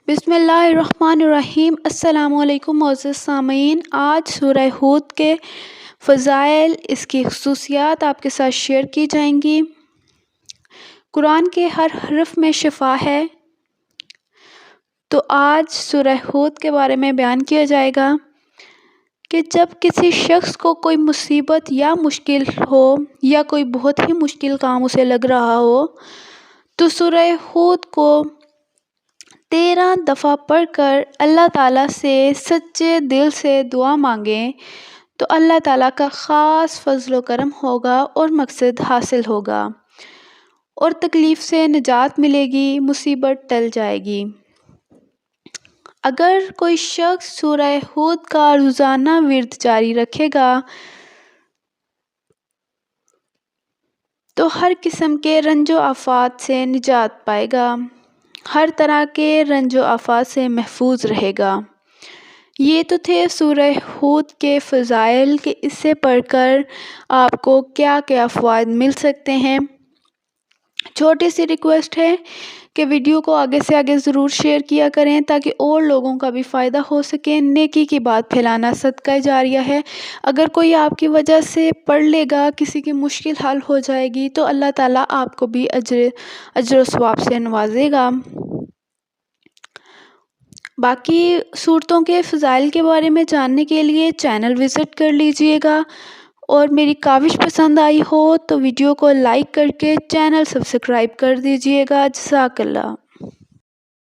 بسم اللہ الرحمن الرحیم۔ السلام علیکم معزز سامعین، آج سورہ ہود کے فضائل، اس کی خصوصیات آپ کے ساتھ شیئر کی جائیں گی۔ قرآن کے ہر حرف میں شفا ہے، تو آج سورہ ہود کے بارے میں بیان کیا جائے گا کہ جب کسی شخص کو کوئی مصیبت یا مشکل ہو یا کوئی بہت ہی مشکل کام اسے لگ رہا ہو تو سورہ ہود کو 13 دفعہ پڑھ کر اللہ تعالیٰ سے سچے دل سے دعا مانگیں تو اللہ تعالیٰ کا خاص فضل و کرم ہوگا اور مقصد حاصل ہوگا اور تکلیف سے نجات ملے گی، مصیبت ٹل جائے گی۔ اگر کوئی شخص سورہ ہود کا روزانہ ورد جاری رکھے گا تو ہر قسم کے رنج و آفات سے نجات پائے گا، ہر طرح کے رنج و آفات سے محفوظ رہے گا۔ یہ تو تھے سورہ ہود کے فضائل کہ اس سے پڑھ کر آپ کو کیا کیا فوائد مل سکتے ہیں۔ چھوٹی سی ریکویسٹ ہے کہ ویڈیو کو آگے سے آگے ضرور شیئر کیا کریں تاکہ اور لوگوں کا بھی فائدہ ہو سکے۔ نیکی کی بات پھیلانا صدقہ جاریہ ہے۔ اگر کوئی آپ کی وجہ سے پڑھ لے گا، کسی کی مشکل حل ہو جائے گی تو اللہ تعالیٰ آپ کو بھی اجر و ثواب سے نوازے گا۔ باقی صورتوں کے فضائل کے بارے میں جاننے کے لیے چینل وزٹ کر لیجئے گا، اور میری کاوش پسند آئی ہو تو ویڈیو کو لائک کر کے چینل سبسکرائب کر دیجئے گا۔ جزاک اللہ۔